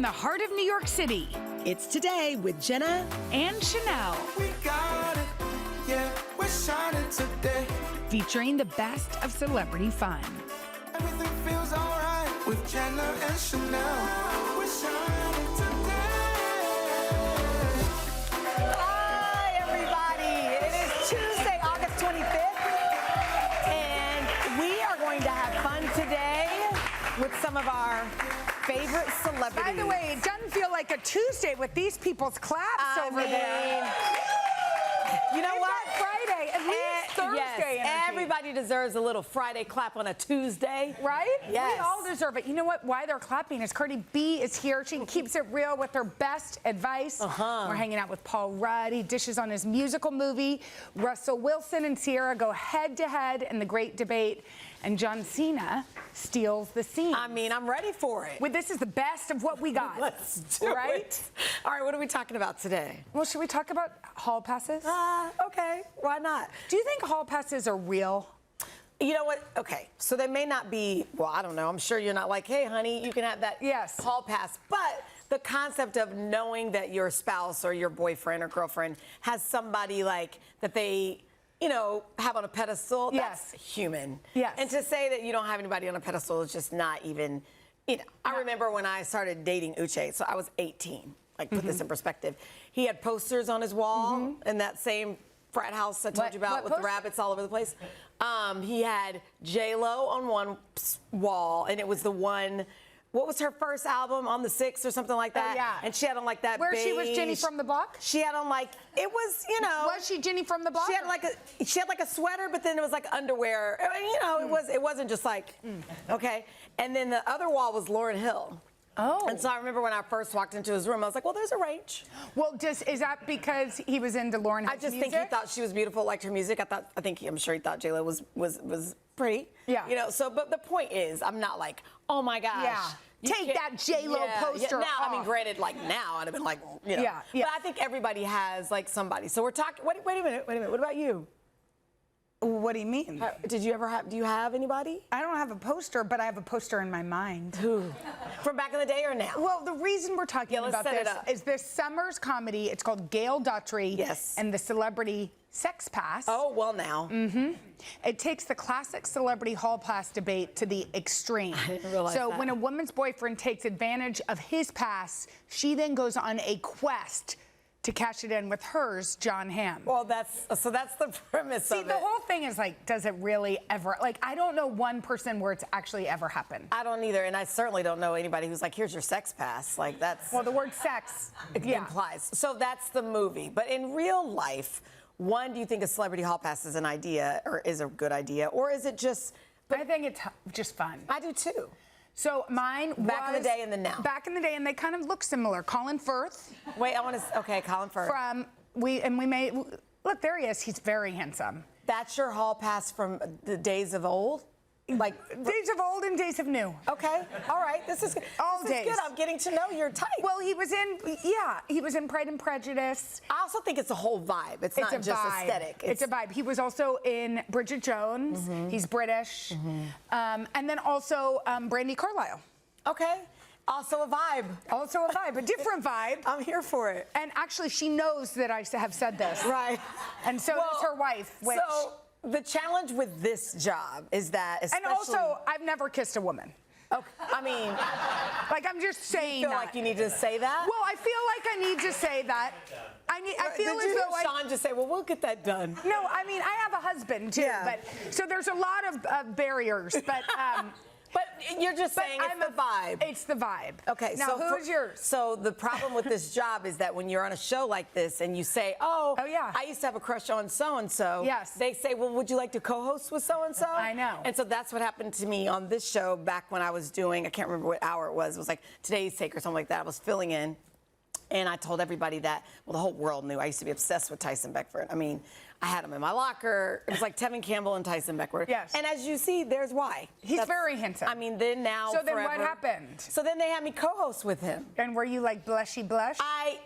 the heart of New York City. It's Today with Jenna and Sheinelle. We got it, yeah, we're shining today. Featuring the best of celebrity fun. Everything feels alright with Jenna and Sheinelle. We're shining today. Hi, everybody. It is Tuesday, August 25th, and we are going to have fun today with some of our favorite celebrities. By the way, it doesn't feel like a Tuesday with these people's claps over there. You know what? Friday, at least Thursday. Yes, everybody deserves a little Friday clap on a Tuesday. Right? Yes. We all deserve it. You know what? Why they're clapping is Cardi B is here. She keeps it real with her best advice. We're hanging out with Paul Rudd. He dishes on his musical movie. Russell Wilson and Ciara go head to head in the great debate. And John Cena steals the scene. I mean, I'm ready for it. Well, this is the best of what we got. Let's do right? it. All right, what are we talking about today? Well, should we talk about hall passes? Okay, why not? Do you think hall passes are real? You know what? Okay, so they may not be, well, I don't know. I'm sure you're not like, hey, honey, you can have that hall pass. But the concept of knowing that your spouse or your boyfriend or girlfriend has somebody like that they, you know, have on a pedestal, that's human. Yes. And to say that you don't have anybody on a pedestal is just not even, you know. I remember when I started dating Uche, so I was 18. Like, put this in perspective. He had posters on his wall in that same frat house I told you about with the rabbits all over the place. He had J-Lo on one wall, and it was the one, what was her first album, On the Six or something like that? Oh, yeah. And she had on like that Where beige, she was Jenny from the Block? She had on like, it was, you know. Was she Jenny from the Block? She had like a sweater, but then it was like underwear. I mean, you know, it wasn't just like, okay. And then the other wall was Lauryn Hill. Oh. And so I remember when I first walked into his room, I was like, well, there's a range. Well, is that because he was into Lauryn Hill's I just music? think he thought she was beautiful, liked her music. I'm sure he thought J-Lo was pretty. Yeah. You know, so, but the point is, I'm not like, oh my gosh. Yeah. Take that J-Lo poster Now, off. I mean, granted, like now, I'd have been like, you know. Yeah. But I think everybody has like somebody. So we're talking, wait a minute. What about you? What do you mean? Do you have anybody? I don't have a poster, but I have a poster in my mind. Who? From back in the day or now? Well, the reason we're talking about this is this summer's comedy. It's called Gail Daughtry and the Celebrity Sex Pass. Oh, well now. It takes the classic celebrity hall pass debate to the extreme. I didn't realize so that. when a woman's boyfriend takes advantage of his pass, she then goes on a quest to cash it in with hers, John Hamm. Well, that's the premise of it. See, the whole thing is like, does it really ever, like, I don't know one person where it's actually ever happened. I don't either, and I certainly don't know anybody who's like, here's your sex pass. Like, that's... Well, the word sex implies. So that's the movie. But in real life, one, do you think a celebrity hall pass is an idea, or is a good idea, or is it just... I think it's just fun. I do too. So mine back in the day and the now. Back in the day, and they kind of look similar. Colin Firth. Wait, I want to. Okay, Colin Firth. We made. Look, there he is. He's very handsome. That's your hall pass from the days of old. Like days of old and days of new. Okay, all right. This is all this days. Is good. I'm getting to know your type. Well, he was in Pride and Prejudice. I also think it's a whole vibe. It's not just aesthetic. It's a vibe. He was also in Bridget Jones. He's British. And then also Brandi Carlile. Okay. Also a vibe. Also a vibe, a different vibe. I'm here for it. And actually, she knows that I have said this. Right. And so does her wife. Which, so the challenge with this job is that, especially... And also, I've never kissed a woman. Okay. I mean... Like, I'm just saying you feel like you need to say that? Well, I feel like I need to say that. I feel as though Sean just say, well, we'll get that done. No, I mean, I have a husband, too. Yeah. But so there's a lot of barriers. But... But you're just saying it's the vibe. It's the vibe. Okay, now so who's yours? So the problem with this job is that when you're on a show like this and you say, oh yeah, I used to have a crush on so-and-so. Yes. They say, well, would you like to co-host with so-and-so? I know. And so that's what happened to me on this show back when I was doing, I can't remember what hour it was like Today's Take or something like that. I was filling in. And I told everybody that, well, the whole world knew I used to be obsessed with Tyson Beckford. I mean, I had them in my locker. It was like Tevin Campbell and Tyson Beckford. Yes. And as you see, there's why. He's very handsome. I mean, then now So then forever. what happened? So then they had me co-host with him. And were you like blushy blush? I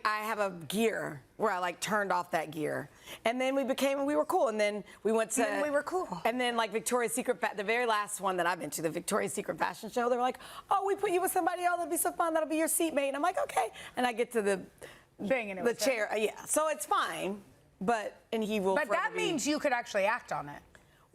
have a gear where I like turned off that gear, and then we were cool, and then we went to. And we were cool. And then like Victoria's Secret, the very last one that I've been to, the Victoria's Secret fashion show, they were like, oh, we put you with somebody else, that'll be so fun, that'll be your seatmate. And I'm like, okay. And I get to the Thing and it the was chair, yeah. So it's fine, and he will. But forever that be- means you could actually act on it.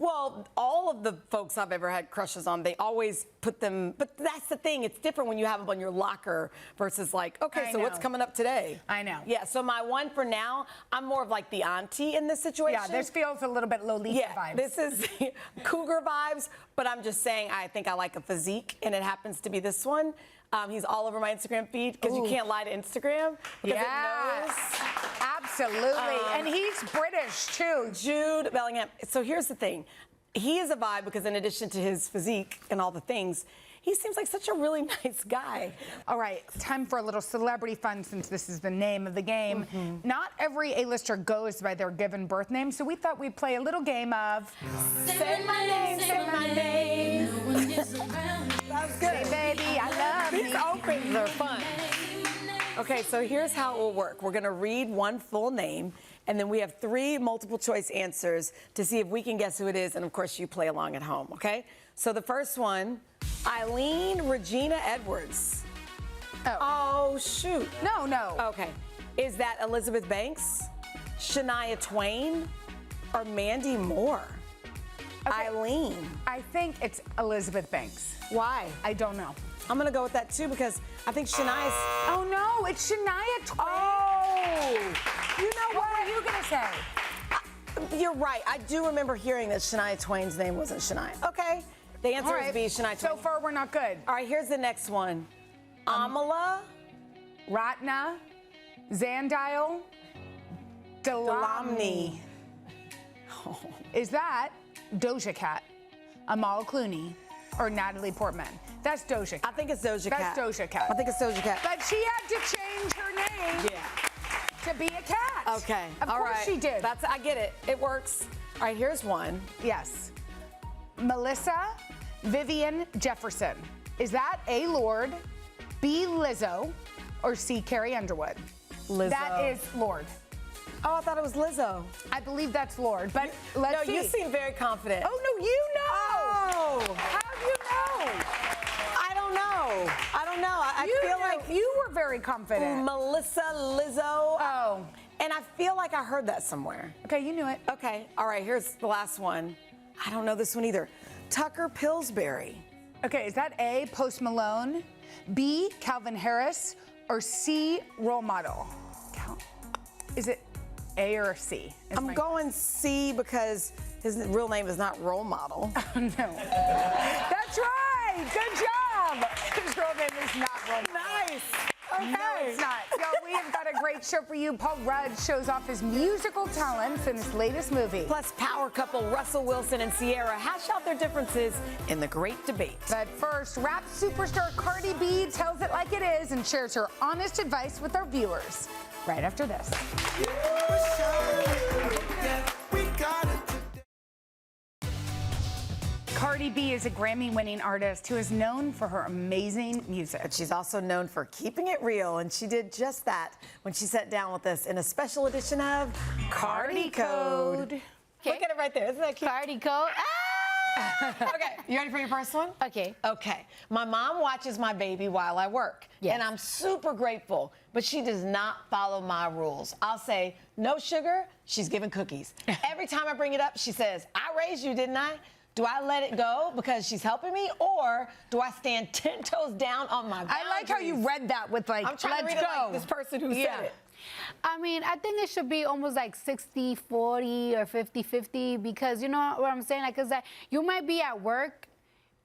Well, all of the folks I've ever had crushes on, they always put them, but that's the thing, it's different when you have them on your locker versus like, okay, I so what's know. coming up today? I know. Yeah, so my one for now, I'm more of like the auntie in this situation. Yeah, this feels a little bit Lolita vibes. This is cougar vibes, but I'm just saying I think I like a physique, and it happens to be this one. He's all over my Instagram feed because you can't lie to Instagram because it knows. Absolutely. And he's British too. Jude Bellingham. So here's the thing. He is a vibe because in addition to his physique and all the things, he seems like such a really nice guy. All right, time for a little celebrity fun since this is the name of the game. Not every A-lister goes by their given birth name, so we thought we'd play a little game of Say my name, say my name. That's good. Say baby, I love These you. opens are fun. Okay, so here's how it will work. We're gonna read one full name, and then we have 3 multiple choice answers to see if we can guess who it is, and of course you play along at home, okay? So the first one, Eileen Regina Edwards. Oh, shoot. No. Okay. Is that Elizabeth Banks, Shania Twain, or Mandy Moore? Eileen. I think it's Elizabeth Banks. Why? I don't know. I'm gonna go with that too because I think Shania's. Oh no, it's Shania Twain. Oh! You know What were you gonna say? You're right. I do remember hearing that Shania Twain's name wasn't Shania. Okay. The answer All is right. B, Shania Twain. So far, we're not good. All right, here's the next one. Amala Ratna, Zandile, Delamni. Delamni. Is that Doja Cat, Amal Clooney, or Natalie Portman? That's Doja Cat. I think it's Doja Cat. That's Doja Cat. I think it's Doja Cat. But she had to change her name Yeah. to be a cat. Okay. Of All course right. she did. I get it. It works. All right, here's one. Yes. Melissa Vivian Jefferson. Is that A, Lord, B, Lizzo, or C, Carrie Underwood? Lizzo. That is Lord. Oh, I thought it was Lizzo. I believe that's Lord, but let's see. No, you seem very confident. Oh, no, you know. Oh. How do you know? I don't know. I feel like you were very confident. Melissa, Lizzo. Oh. And I feel like I heard that somewhere. Okay, you knew it. Okay, all right, here's the last one. I don't know this one either. Tucker Pillsbury. Okay, is that A, Post Malone, B, Calvin Harris, or C, Role Model? Is it A or C? I'm going C because his real name is not Role Model. No. That's right. Good job. His real name is not Role Model. Nice. Okay. No, it's not. Yo, we have got a great show for you. Paul Rudd shows off his musical talents in his latest movie. Plus, power couple Russell Wilson and Ciara hash out their differences in the great debate. But first, rap superstar Cardi B tells it like it is and shares her honest advice with our viewers. Right after this. We got it. Cardi B is a Grammy-winning artist who is known for her amazing music. But she's also known for keeping it real, and she did just that when she sat down with us in a special edition of Cardi Code. Look at it right there. Isn't that cute? Cardi Code. Okay, you ready for your first one? Okay. Okay. My mom watches my baby while I work, Yes. and I'm super grateful, but she does not follow my rules. I'll say, no sugar, she's giving cookies. Every time I bring it up, she says, I raised you, didn't I? Do I let it go because she's helping me, or do I stand 10 toes down on my boundaries? I like how you read that with like, I'm trying let's to read go. it like this person who said it. I mean, I think it should be almost like 60-40 or 50-50 because you know what I'm saying? Like, cause you might be at work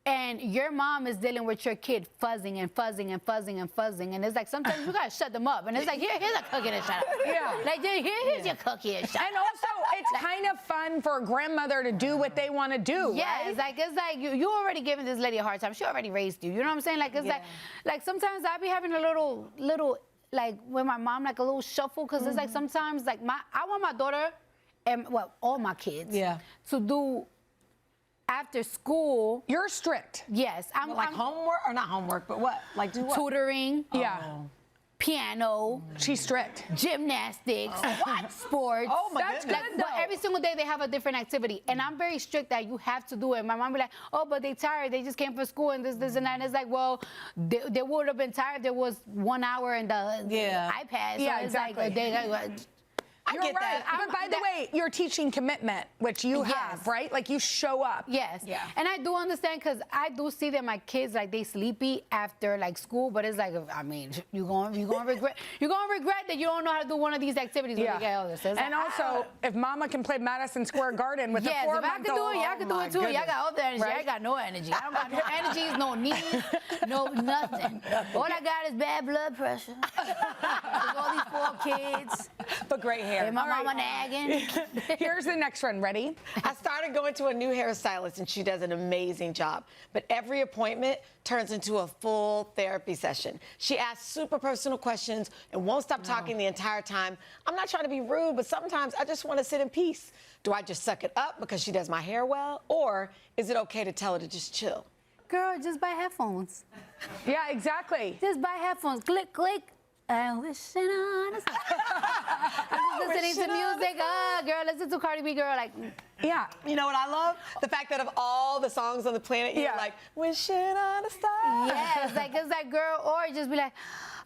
and your mom is dealing with your kid fuzzing and fuzzing and fuzzing and fuzzing. And it's like, sometimes you gotta shut them up. And it's like, here's a cookie and shut up. Yeah. Like, here's your cookie and shut up. And also, it's kind of fun for a grandmother to do what they want to do, Yeah, right? it's like you already giving this lady a hard time. She already raised you. You know what I'm saying? Like, it's like sometimes I be having a little like with my mom, like a little shuffle, because it's like sometimes like I want my daughter and well, all my kids, Yeah. to do after school. You're strict. Yes, I'm Like I'm homework, or not homework, but what? Like do what? tutoring, Yeah. piano, She's strict. gymnastics, sports. Oh, my That's goodness. good, But every single day they have a different activity, and I'm very strict that you have to do it. My mom be like, "Oh, but they tired. They just came from school and this, and that." And it's like, well, they would have been tired. There was 1 hour in the iPad. So Yeah, it's exactly. I You're get right. that. But by the way, you're teaching commitment, which you have, Yes. right? Like you show up. Yes. Yeah. And I do understand because I do see that my kids like they sleepy after like school, but it's like I mean you're gonna regret that you don't know how to do one of these activities when you get older. So it's And like, also, if Mama can play Madison Square Garden with yes, a if I can do it, 4-month-old, y'all can do it too. Y'all got all the energy. I Right? ain't got no energy. I don't got no energies, no knees, no nothing. All I got is bad blood pressure. With all these 4 kids. But great hair. And my mama nagging. Here's the next one. Ready? I started going to a new hairstylist, and she does an amazing job. But every appointment turns into a full therapy session. She asks super personal questions and won't stop talking the entire time. I'm not trying to be rude, but sometimes I just want to sit in peace. Do I just suck it up because she does my hair well? Or is it okay to tell her to just chill? Girl, just buy headphones. Yeah, exactly. Just buy headphones. Click, click. I'm wishing on a star. I'm just listening to music. Girl, listen to Cardi B, girl. Like, Yeah. You know what I love? The fact that of all the songs on the planet, you're Yeah. like, wishing on a star. yes, it's like, girl, or just be like,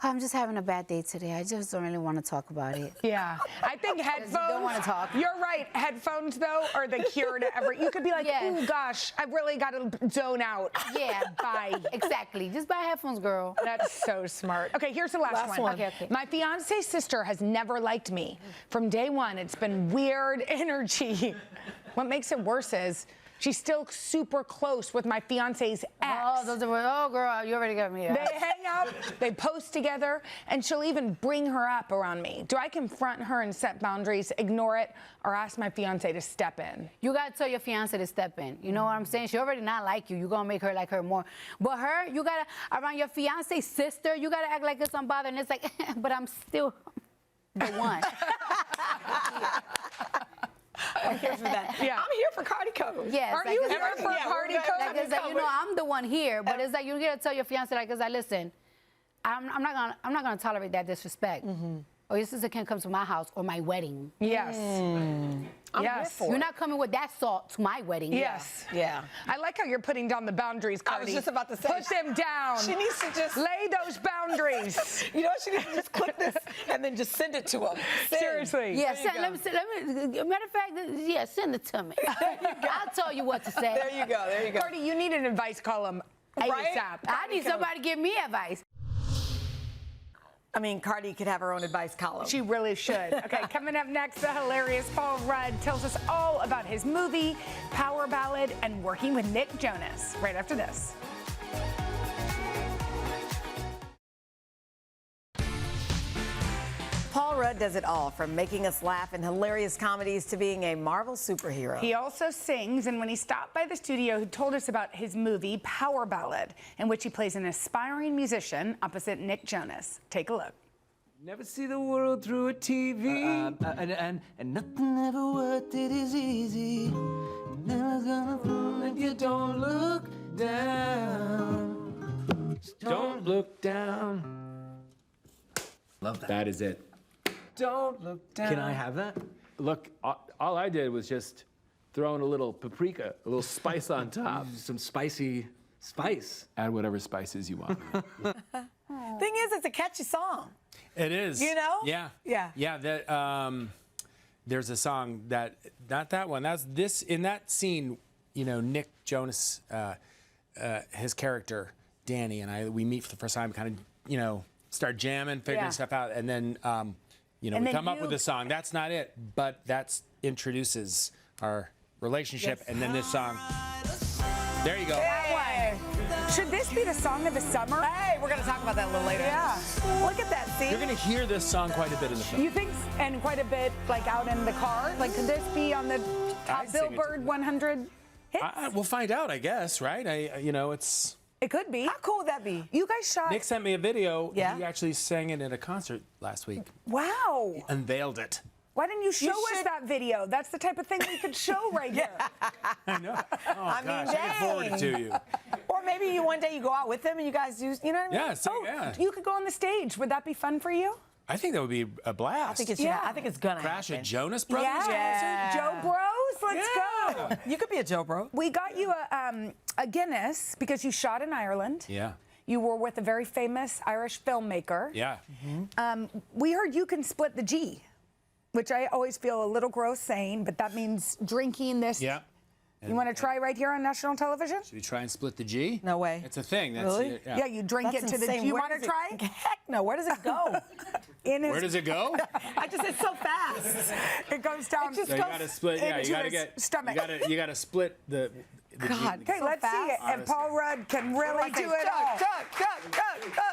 I'm just having a bad day today. I just don't really want to talk about it. Yeah. I think headphones. you don't wanna talk. You're right. Headphones, though, are the cure to every. You could be like, Yeah. oh, gosh, I've really got to zone out. Yeah, bye. Exactly. Just buy headphones, girl. That's so smart. Okay, here's the last one. Okay, okay. My fiance's sister has never liked me. From day one, it's been weird energy. What makes it worse is she's still super close with my fiance's ex. Oh, girl, you already got me. They hang out, they post together, and she'll even bring her up around me. Do I confront her and set boundaries, ignore it, or ask my fiance to step in? You gotta tell your fiance to step in. You know what I'm saying? She already not like you. You gonna make her like her more. But her, you gotta around your fiance's sister. You gotta act like it's unbothered. And it's like, but I'm still the one. I'm here for that. Yeah. I'm here for Cardi Code. Yes. Are like you it's here like- for yeah, Cardi we're Code? gonna- Like it's like, you know, I'm the one here, but it's like you gotta tell your fiance, like, it's like, listen, I'm not gonna tolerate that disrespect. Or your sister can't come to my house or my wedding. Yes. I'm Yes. here for You're it. not coming with that salt to my wedding. Yes. Yeah. I like how you're putting down the boundaries, I Cardi. was just about to say. Put them down. She needs to just, Lay those boundaries. you know, she needs to just click this and then just send it to him. Send. Seriously. Yeah, There you let me, matter of fact, yeah, send it to me. I'll tell you what to say. There you go. There you go. Cardi, you need an advice column Right? ASAP. I need somebody to give me advice. I mean, Cardi could have her own advice column. She really should. Okay, coming up next, the hilarious Paul Rudd tells us all about his movie, Power Ballad, and working with Nick Jonas. Right after this. Paul Rudd does it all, from making us laugh in hilarious comedies to being a Marvel superhero. He also sings, and when he stopped by the studio, he told us about his movie, Power Ballad, in which he plays an aspiring musician opposite Nick Jonas. Take a look. Never see the world through a TV. And nothing ever worth it is easy. You're never gonna fall if you don't look down. Just don't look down. Love that. That is it. Don't look down. Can I have that? Look, all I did was just throw in a little paprika, a little spice on top. Some spicy spice. Add whatever spices you want. Thing is, it's a catchy song. It is. You know? Yeah. Yeah. Yeah. That there's a song that not that one. That's this in that scene. You know, Nick Jonas, his character Danny and we meet for the first time. Kind of start jamming, figuring Yeah. stuff out, and then And we then come up you- with a song. That's not it, but that introduces our relationship, Yes. and then this song. There you go. That one. Should this be the song of the summer? Hey, we're going to talk about that a little later. Yeah. Look at that scene. You're gonna hear this song quite a bit in the film. You think, and quite a bit, like out in the car? Like, could this be on the top I'd sing it. Billboard 100 hits? We'll find out, I guess, right? It's. It could be. How cool would that be? You guys shot. Nick sent me a video. Yeah? He actually sang it at a concert last week. Wow. Unveiled it. Why didn't you show us that video? That's the type of thing we could show right here. I know. Oh, I mean, gosh, I can forward it to you. Or maybe one day you go out with them and you guys do, you know what I mean? Yeah, so, yeah. You could go on the stage. Would that be fun for you? I think that would be a blast. I think it's Yeah. I think it's gonna Crash happen. at Jonas Brothers Yeah. Joe Bros, let's go. You could be a Joe Bro. We got you a Guinness because you shot in Ireland. Yeah. You were with a very famous Irish filmmaker. Yeah. We heard you can split the G, which I always feel a little gross saying, but that means drinking this. Yeah. You want to try right here on national television? Should we try and split the G? No way. It's a thing. That's, Really? Yeah, you drink That's it to the. insane. You Where want to does try? it- Heck no. Where does it go? In his, Where does it go? I just it's so fast. It goes down. just So you goes gotta split. Yeah, into you gotta his get. stomach. You gotta split the God. Okay, so let's see it. fast. And Paul Rudd can really do it all. Go, go, go, go.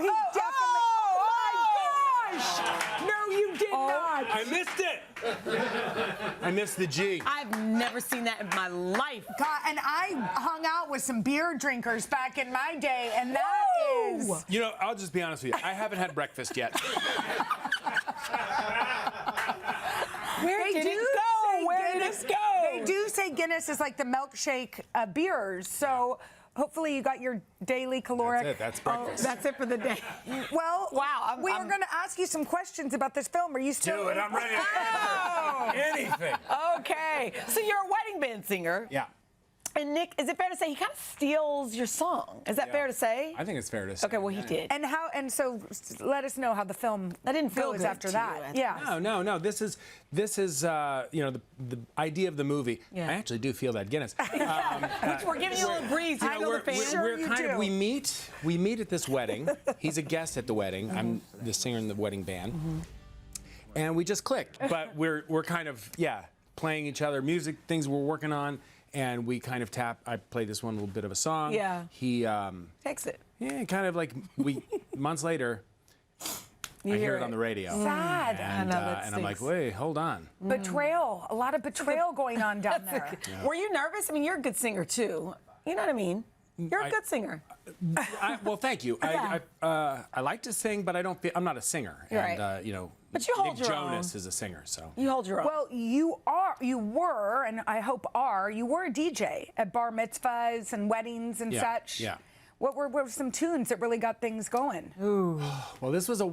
He definitely. Oh my gosh! No, you did not. I missed it. I missed the G. I've never seen that in my life. God, and I hung out with some beer drinkers back in my day, and that is. You know, I'll just be honest with you. I haven't had breakfast yet. Where They did do it go? say Where did Guinness- it go? They do say Guinness is like the milkshake of beers, so hopefully you got your daily caloric. That's it. That's breakfast. That's it for the day. Well, Wow, we are going to ask you some questions about this film. Are you still? Do it. I'm ready. Anything. Okay. So you're a wedding band singer. Yeah. And Nick, is it fair to say he kind of steals your song? Is that fair to say? I think it's fair to say. Okay, well, he did. And how? And so, let us know how the film That didn't feel goes good after to that. you, I think. Yeah. No. This is you know, the idea of the movie. Yeah. I actually do feel that Guinness. Which we're giving you a little breeze, you know, we're, the fans. Sure we're you kind of do. we meet at this wedding. He's a guest at the wedding. I'm the singer in the wedding band, and we just click. But we're kind of playing each other music, things we're working on, and we kind of tap. I play this one little bit of a song. Yeah. He Takes it. kind of like months later. I hear it on the radio. Sad. And, I know, that and I'm like, stinks. wait, hold on. Betrayal. A lot of betrayal going on down there. Were you nervous? I mean, you're a good singer, too. You know what I mean? You're a good singer. Well, thank you. Yeah. I like to sing, but I'm not a singer. Right. And you know, But you hold Nick your Jonas own. is a singer, so. You hold your own. Well, you were, and I hope you were a DJ at bar mitzvahs and weddings and Yeah, such. yeah. What were some tunes that really got things going? Well, this was a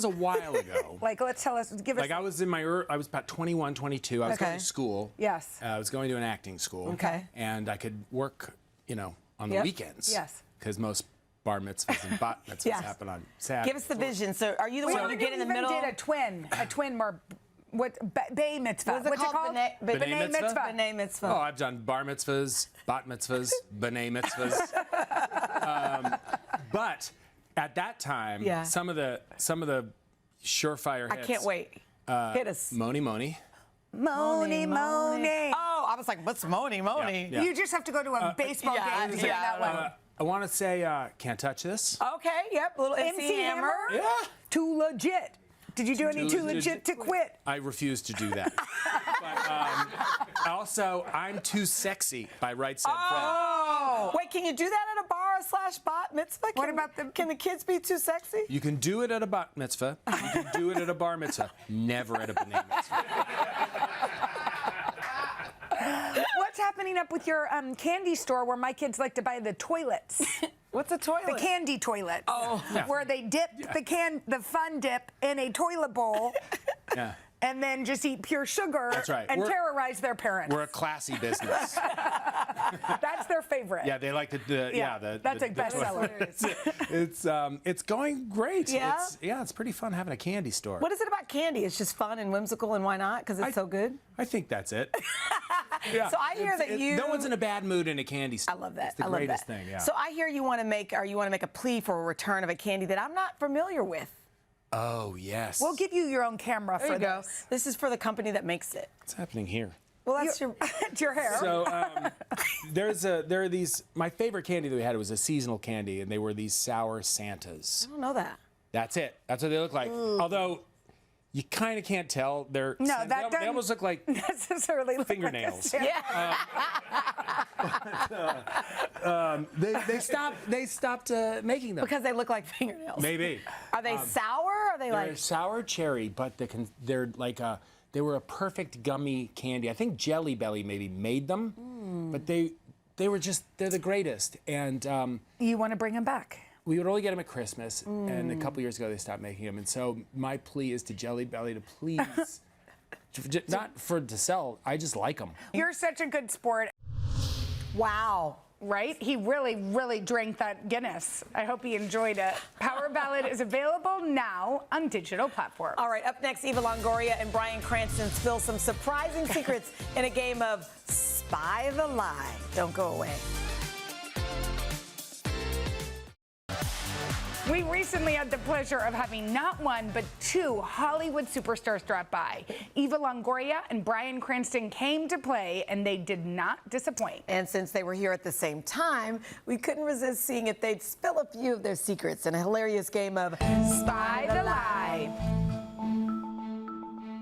while ago. Like, give us. Like I was about 21, 22. I was Okay. going to school. Yes. I was going to an acting school. Okay. And I could work, you know, on the Yep. weekends. Yes. Because most bar mitzvahs and bat mitzvahs Yes. happen on Saturday. Give us the vision. So are you the one to get in the middle? did a twin bay mitzvah. What's it What's called? it called? B'nai mitzvah? B'nai mitzvah. Oh, I've done bar mitzvahs, bat mitzvahs, b'nai mitzvahs. But at that time, Yeah. some of the surefire I hits. can't wait. Hit us. Moni Moni. Moni, Moni. Oh, I was like, what's Moni, Moni? Yeah. You just have to go to a baseball yeah, game to hear yeah, that one. I want to say, Can't Touch This. Okay, yep, little MC Hammer. Yeah. Too legit. Did you do any too legit to quit? I refuse to do that. But also, I'm Too Sexy by Right Said Oh, wait, can you do that at a bar/bat mitzvah? What about Can the kids be too sexy? Fred. You can do it at a bat mitzvah. You can do it at a bar mitzvah. Never at a b'nai mitzvah. What's happening up with your candy store where my kids like to buy the toilets? What's a toilet? The candy toilets. Oh. Yeah. Where they dip the fun dip in a toilet bowl Yeah. and then just eat pure sugar That's right. and We're- terrorize their parents. We're a classy business. That's their favorite. Yeah, they like That's a bestseller. It's going great. Yeah? It's pretty fun having a candy store. What is it about candy? It's just fun and whimsical, and why not? Because it's so good. I think that's it. Yeah. So I hear that you. No one's in a bad mood in a candy store. I love that. It's the I love greatest that. thing. Yeah. So I hear you want to make a plea for a return of a candy that I'm not familiar with. Oh yes. We'll give you your own camera There for you go. this. This is for the company that makes it. What's happening here? Well, that's your. It's your hair. So there are these. My favorite candy that we had was a seasonal candy, and they were these sour Santas. I don't know that. That's it. That's what they look like. Although you kind of can't tell. They almost look like necessarily look fingernails. Like a Yeah. They stopped making them. Because they look like fingernails. Maybe. Are they sour? Are they They're like? sour cherry, but they're like they were a perfect gummy candy. I think Jelly Belly maybe made them, but they're the greatest. And You want to bring him back? we would only get them at Christmas, and a couple years ago they stopped making them. And so my plea is to Jelly Belly to please, not to sell. I just like them. You're such a good sport. Wow. Right? He really, really drank that Guinness. I hope he enjoyed it. Power Ballad is available now on digital platforms. All right, up next, Eva Longoria and Bryan Cranston spill some surprising secrets in a game of Spy the Lie. Don't go away. We recently had the pleasure of having not one, but two Hollywood superstars drop by. Eva Longoria and Bryan Cranston came to play, and they did not disappoint. And since they were here at the same time, we couldn't resist seeing if they'd spill a few of their secrets in a hilarious game of Spy the Lie.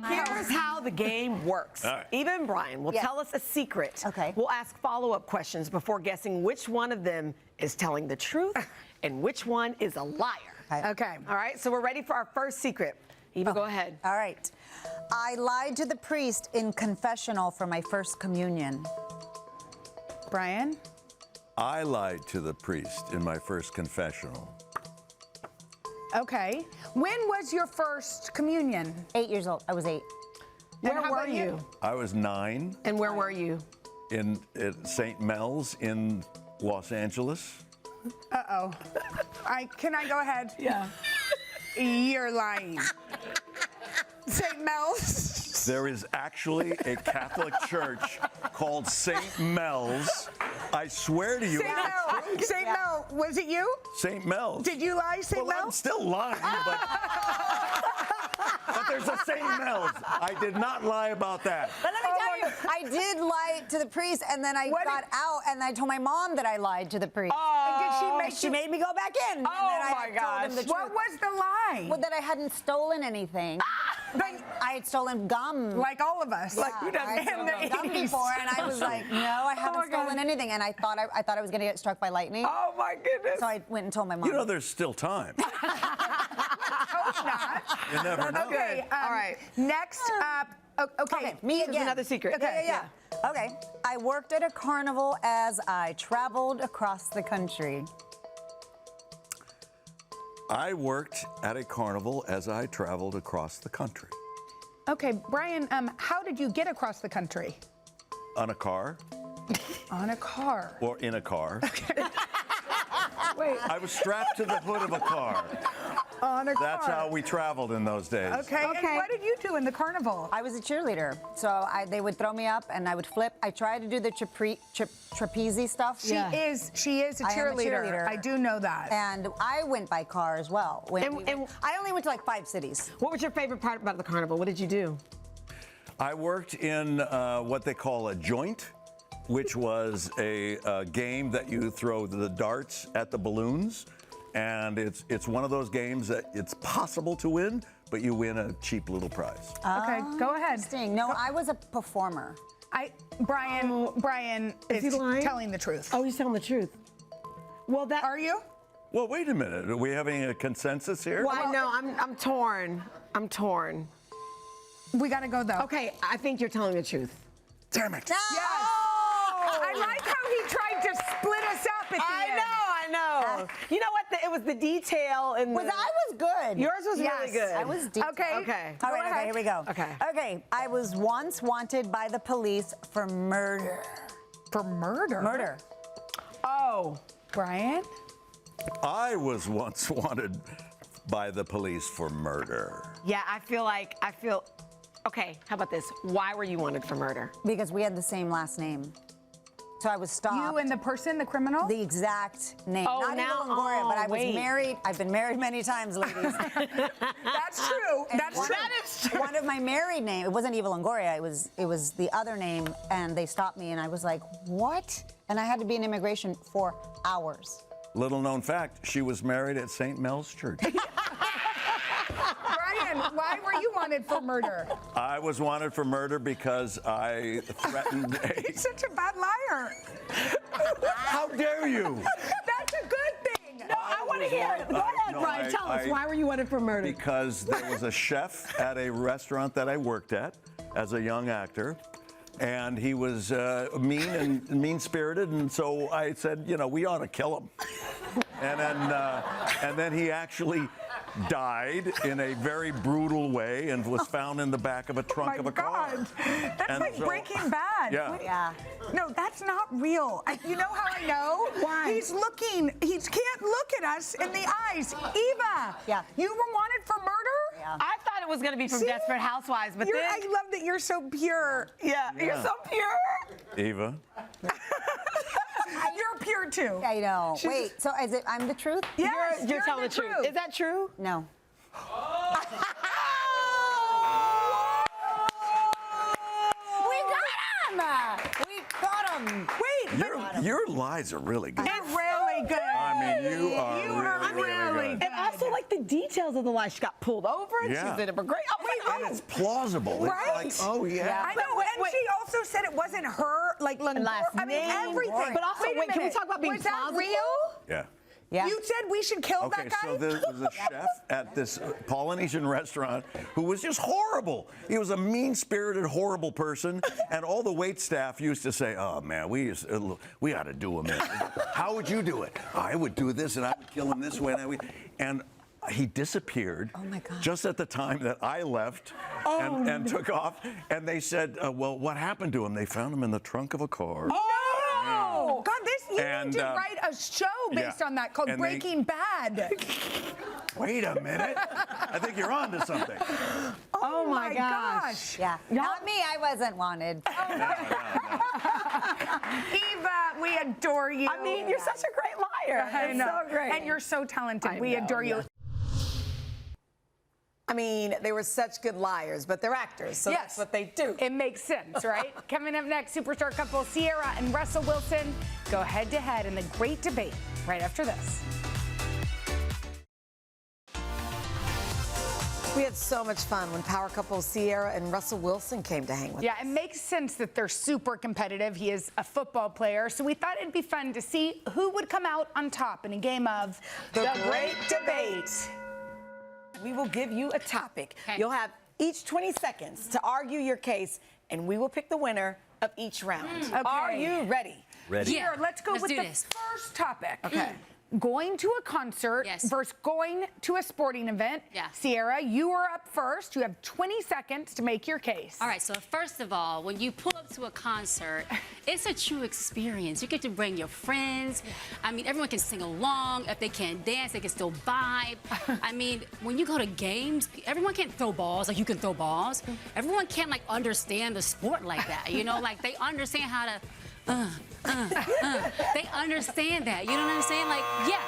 Here's how the game works. All right. Eva and Bryan will tell us a secret. Okay. We'll ask follow-up questions before guessing which one of them is telling the truth and which one is a liar. Okay. All right, so we're ready for our first secret. Eva, go ahead. All right. I lied to the priest in confessional for my first communion. Bryan? I lied to the priest in my first confessional. Okay. When was your first communion? 8 years old. I was 8. And Where how were about you? I was 9 And where were you? at St. Mel's in Los Angeles. Uh-oh. Can I go ahead? Yeah. You're lying. St. Mel's? There is actually a Catholic church called St. Mel's. I swear to you. St. Mel. St. Mel. Was it you? St. Mel's. Did you lie, St. Well, Mel? I'm still lying, but there's a St. Mel's. I did not lie about that. But let me tell you, I did lie to the priest, and then I got out, and I told my mom that I lied to the priest. And did She made me go back in. Oh, and then I my told him the What truth. was the lie? Well, that I hadn't stolen anything. But I had stolen gum. like all of us. I had stolen gum before, and I was like, no, I haven't stolen anything. And I thought I was going to get struck by lightning. Oh, my goodness. So I went and told my mom. You know, there's still time. Hope not. You never know. Okay. All right. Next up. Okay. Me Here's again. another secret. Okay, yeah. Okay. I worked at a carnival as I traveled across the country. I worked at a carnival as I traveled across the country. Okay, Bryan, how did you get across the country? On a car On a car. or in a car. Wait. I was strapped to the hood of a car. On a car. That's how we traveled in those days. Okay. And what did you do in the carnival? I was a cheerleader, so they would throw me up and I would flip. I tried to do the trapeze stuff. She is a I am a cheerleader. cheerleader. I do know that. And I went by car as well. I only went to like 5 cities. What was your favorite part about the carnival? What did you do? I worked in what they call a joint, which was a game that you throw the darts at the balloons. And it's one of those games that it's possible to win, but you win a cheap little prize. Okay, go ahead. Interesting. No, I was a performer. Brian is he lying? telling the truth. Oh, he's telling the truth. Well, that. Are you? Well, wait a minute. Are we having a consensus here? Well, I know. I'm torn. I'm torn. We gotta go though. Okay, I think you're telling the truth. Damn it. Yes. I like how he tried to split us up at the end. I know. You know what? It was the detail and I was good. Yours was really good. I was deep. Okay. Okay. All right, okay, here we go. Okay. Okay, I was once wanted by the police for murder. For murder? Murder. Oh. Bryan? I was once wanted by the police for murder. Yeah, I feel. Okay, how about this? Why were you wanted for murder? Because we had the same last name. So I was stopped. You and the person, the criminal? The exact name. Oh, Not now- Eva Longoria, but I was wait. married. I've been married many times, ladies. That's true. That's true. That is true. One of my married name, it wasn't Eva Longoria, it was the other name, and they stopped me, and I was like, what? And I had to be in immigration for hours. Little known fact, she was married at St. Mel's Church. Brian, why were you wanted for murder? I was wanted for murder because I threatened He's such a bad liar. How dare you? That's a good thing. No, I want to hear it. Go ahead, No, Brian. Tell us. Why were you wanted for murder? Because there was a chef at a restaurant that I worked at as a young actor, and he was mean and mean-spirited, and so I said, you know, we ought to kill him. And then he actually died in a very brutal way and was found in the back of a trunk of a car. God. That's And like so- Breaking Bad. Yeah. Yeah. No, that's not real. You know how I know? Why? He can't look at us in the eyes. Eva, Yeah. you were wanted for murder? Yeah. I thought it was going to be from See? Desperate Housewives, but then. I love that you're so pure. Yeah, you're so pure. Eva? You're pure too. I know. Wait, so is it I'm the truth? Yes, You're telling the truth. Is that true? No. We got him! We got him. Wait, Your lies are really good. it's really good. I mean, you are really good. And also, like, the details of the lie. She got pulled over, and Yeah. she did it for great. I was like, And oh. it's plausible. Right? It's like, oh, yeah. I know, and she also said it wasn't her, like, Last I mean, name. everything. But also, wait, a wait, can we minute. talk about being Was that plausible? real? Yeah. Yeah. You said we should kill Okay, that guy? so there was a chef at this Polynesian restaurant who was just horrible. He was a mean-spirited, horrible person, and all the wait staff used to say, "Oh man, we ought to do him in. How would you do it? I would do this, and I would kill him this way." And he disappeared just at the time that I left and took off. And they said, "Well, what happened to him?" They found him in the trunk of a car. Oh, God, you And, need to write a show based yeah. on that called And Breaking Bad. Wait a minute. I think you're on to something. Oh my gosh. Yeah. Not me. I wasn't wanted. Eva, we adore you. I mean, you're such a great liar. I It's know. so great. And you're so talented. I We know, adore you. yeah. I mean, they were such good liars, but they're actors, so that's what they do. It makes sense, right? Coming up next, superstar couple Ciara and Russell Wilson go head-to-head in the great debate right after this. We had so much fun when power couple Ciara and Russell Wilson came to hang with Yeah, it makes sense that they're super competitive. He is a football player, so we thought it'd be fun to see who would come out on top in a game of The Great Debate. We will give you a topic. Okay. You'll have each 20 seconds to argue your case, and we will pick the winner of each round. Okay. Are you ready? Ready. Here, let's go let's with do the this. first topic. Okay. Going to a concert Yes. versus going to a sporting event. Yeah. Ciara, you are up first. You have 20 seconds to make your case. All right, so first of all, when you pull up to a concert, it's a true experience. You get to bring your friends. I mean, everyone can sing along. If they can't dance, they can still vibe. I mean, when you go to games, everyone can't throw balls like you can throw balls. Everyone can't like understand the sport like that. You know, like they understand how to. They understand that. You know what I'm saying? Like, yeah.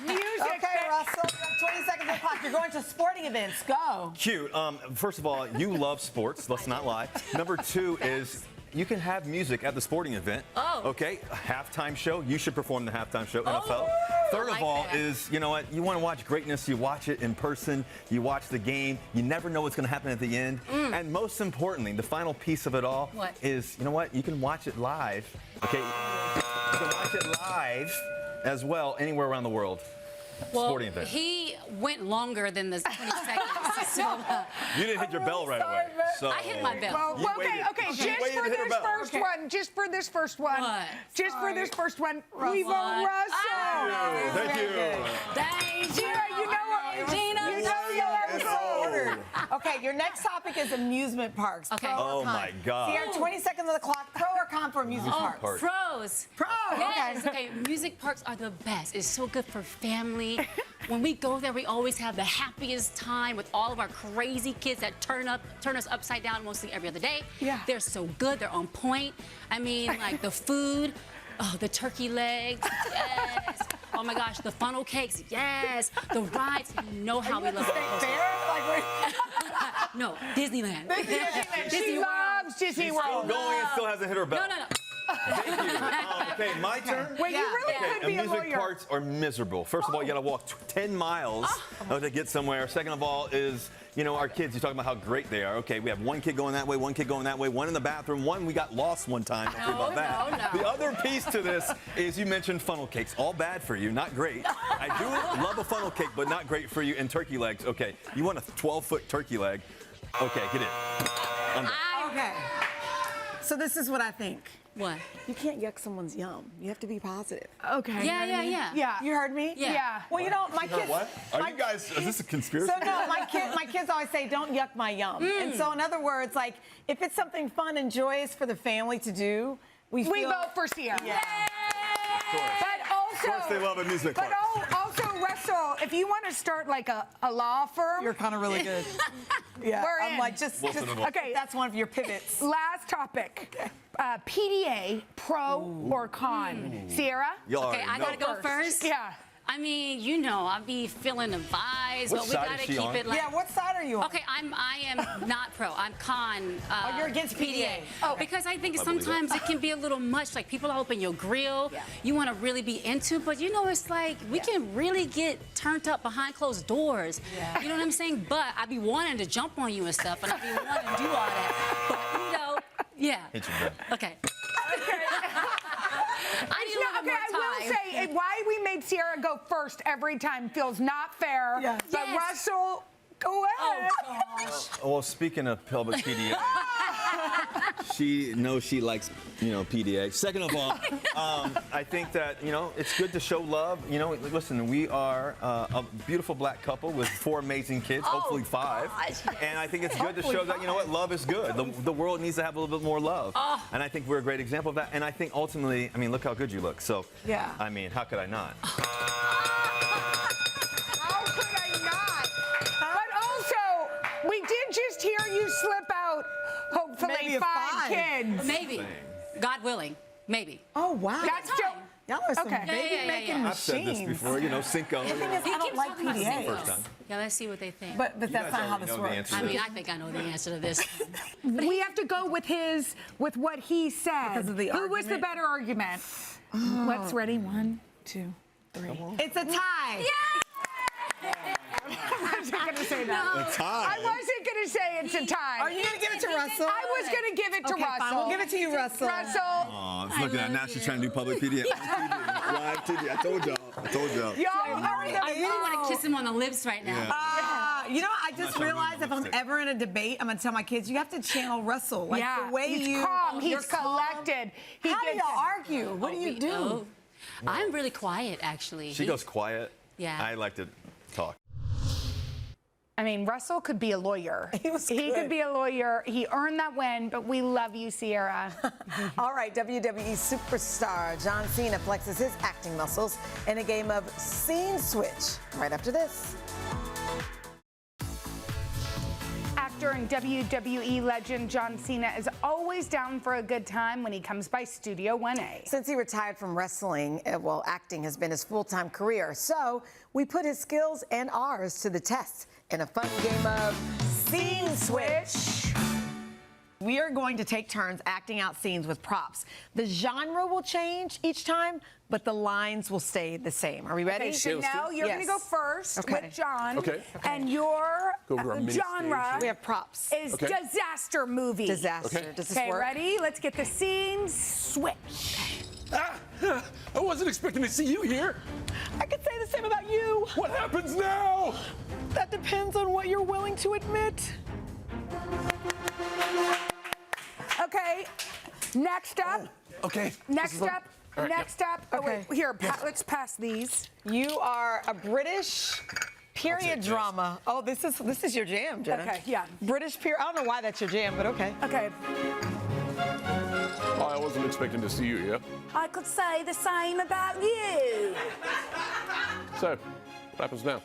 Music. Okay, Russell, you have 20 seconds on the clock. You're going to sporting events. Go. Cute. First of all, you love sports. Let's not lie. Number two is you can have music at the sporting event. Oh. Okay. A halftime show. You should perform the halftime show. NFL. Third like of all that. is, you know what? You want to watch greatness. You watch it in person. You watch the game. You never know what's going to happen at the end. And most importantly, the final piece of it all What? is, you know what? You can watch it live. Okay. You can watch it live as well anywhere around the world. Well, Sporting event. he went longer than the 20 seconds. So, You didn't hit your bell right away. So I hit my bell. Well, okay, just waited for to hit her this bell. first one, just for this first one, What? just for this first one, we vote What? Russell. Thank you. Thank Ciara, you know what? Gina. You know you're Ordered. Okay, your next topic is amusement parks. Okay. Pro or Oh, con. my God. Ciara, 20 seconds on the clock. Pro or con for amusement parks? park. Pros. Pro. Yes. Okay. Music parks are the best. It's so good for family. When we go there, we always have the happiest time with all of our crazy kids that turn us upside down mostly every other day. Yeah. They're so good. They're on point. I mean, like the food. Oh, the turkey legs, yes. Oh my gosh, the funnel cakes, yes. The rides, you know how we love those. No, Disneyland. She loves Disney World. Going and still hasn't hit her bell. No. Thank you. Okay, my turn. Wait, you really could be a amusement lawyer. parks are miserable. First of all, you got to walk 10 miles to get somewhere. Second of all is, our kids, you're talking about how great they are. Okay, we have one kid going that way, one kid going that way, one in the bathroom, one we got lost one time. Don't worry about that. No. The other piece to this is you mentioned funnel cakes. All bad for you, not great. I do love a funnel cake, but not great for you. And turkey legs. Okay, you want a 12-foot turkey leg. Okay, get in. Okay. So this is what I think. What? You can't yuck someone's yum. You have to be positive. Okay. Yeah. You heard me? Yeah. Well, my kids. What? Are you guys, is this a conspiracy? So no, my kids always say, "Don't yuck my yum." And so, in other words, like if it's something fun and joyous for the family to do, we vote for Sierra. Yeah. But also, Of course they love amusement but parks. also, Russell, if you want to start like a law firm, You're kind of really good. Yeah. We're I'm in. like just okay. That's one of your pivots. Last topic. PDA, pro or con? Sierra? Okay, I gotta go first. Yeah. I mean, I'll be feeling the vibes, What but we side gotta is she keep on? it like. Yeah. What side are you on? Okay, I am not pro. I'm con. You're against PDA. Oh, because I think sometimes it can be a little much. Like people open your grill, you want to really be into, but it's like we can really get turned up behind closed doors. Yeah. You know what I'm saying? But I be wanting to jump on you and stuff, and I be wanting to do all that. But yeah. Hit your breath. Okay. I need a little Okay, more I time. will say why we made Sierra go first every time feels not fair. Yeah. But Yes. Russell, go ahead. Oh gosh. Well, speaking of public PDA, she knows she likes, PDA. Second of all, I think that, it's good to show love. Listen, we are a beautiful black couple with 4 amazing kids, hopefully 5. gosh. And I think it's good to show that, love is good. The world needs to have a little bit more love. And I think we're a great example of that. And I think ultimately, look how good you look. So, Yeah. how could I not? How could I not? But also, we did just hear you slip out, hopefully, Maybe a 5 5. kids. Maybe. God willing. Maybe. Oh wow. That's still. Y'all are some Okay. baby making I've said this machines. before, Cinco. The thing is, I don't keeps like talking about PDA. Cinco. Yeah, let's see what they think. But that's not how this know the works. answer. I mean, I think I know the answer to this. We have to go with what he said. Because of the Who was the argument? better argument? Let's ready. 1, 2, 3. It's a tie. I wasn't going to say that. A tie. I wasn't going to say it's a tie. Are you gonna give it to Russell? I was going to give it to Okay, Russell. fine. We'll give it to you, Russell. Russell. Oh, look at that. Now she's trying to do public PDA. Live TV. I told y'all. Y'all are the I really want to kiss him on the lips right now. I just realized if I'm ever in a debate, I'm gonna tell my kids, you have to channel Russell. Like the way he's calm. you're He's collected. He How do gets y'all it. argue? What do you do? Oh, I'm really quiet, actually. She goes quiet. Yeah. I like to talk. I mean, Russell could be a lawyer. He could good. be a lawyer. He earned that win, but we love you, Sierra. All right, WWE superstar John Cena flexes his acting muscles in a game of Scene Switch. Right after this. Actor and WWE legend John Cena is always down for a good time when he comes by Studio 1A. Since he retired from wrestling, acting has been his full-time career. So we put his skills and ours to the test in a fun game of Scene Switch. We are going to take turns acting out scenes with props. The genre will change each time, but the lines will stay the same. Are we ready? Okay, Sheinelle, you're going to go first with John. Okay. And your Go over a mini genre stage. We have props. is disaster movie. Disaster. Okay. Does this Okay, work? ready? Let's get the scene switch. I wasn't expecting to see you here. I could say the same about you. What happens now? That depends on what you're willing to admit. Okay, next up. Okay. Next up. All right, Next up. Oh, Okay. wait, here, let's pass these. You are a British period drama. Oh, this is your jam, Jenna. Okay, yeah. British period. I don't know why that's your jam, but okay. Okay. I wasn't expecting to see you here. I could say the same about you. So, what happens now?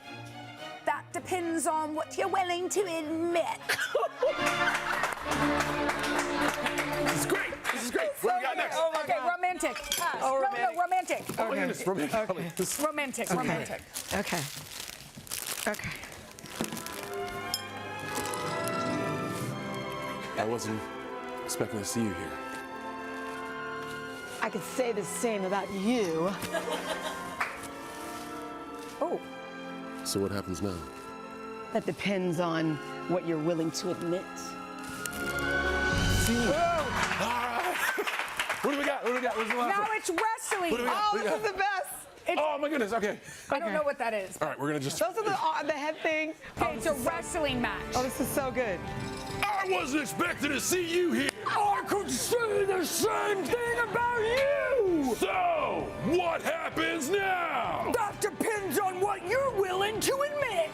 That depends on what you're willing to admit. This is great. This is great. What do we got next? Oh my Okay, God. romantic. Oh, No, romantic. Oh my goodness, romantic. Romantic, romantic. Okay. Okay. I wasn't expecting to see you here. I could say the same about you. Oh, So what happens now? that depends on what you're willing to admit. What do we got? What do we got? What's the last Now one? it's wrestling. What do we got? Oh, What do we this is got? the best. Oh my goodness. Okay. I don't know what that is. All right, we're gonna just. Those are the head thing. Okay, it's a wrestling match. Oh, this is so good. I wasn't expecting to see you here. I could say the same thing about you. So, what happens now? That depends on what you're willing to admit.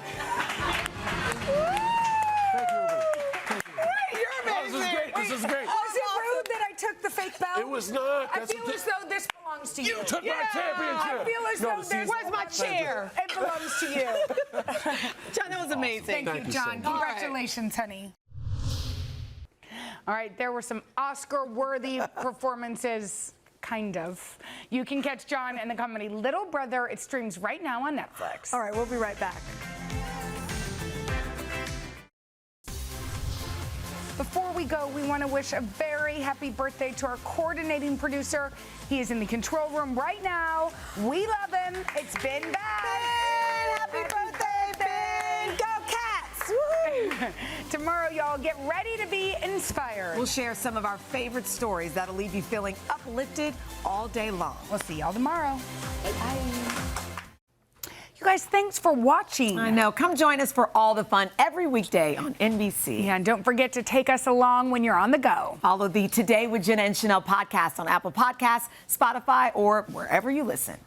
You're amazing. This is great. This is great. Was it rude that I took the fake belt? It was not. I That's feel what as though this belongs to you. You took my championship. I feel as No, though see, this. Where's my chair? It belongs to you. John, that was amazing. Thank you, John. Congratulations, honey. All right, there were some Oscar-worthy performances, kind of. You can catch John in the comedy Little Brother. It streams right now on Netflix. All right, we'll be right back. Before we go, we want to wish a very happy birthday to our coordinating producer. He is in the control room right now. We love him. It's Ben Bass. Happy birthday, Ben. Go Cats. Woo! Tomorrow, y'all, get ready to be inspired. We'll share some of our favorite stories that'll leave you feeling uplifted all day long. We'll see y'all tomorrow. Bye. You guys, thanks for watching. I know. Come join us for all the fun every weekday on NBC. Yeah, and don't forget to take us along when you're on the go. Follow the Today with Jenna and Sheinelle podcast on Apple Podcasts, Spotify, or wherever you listen.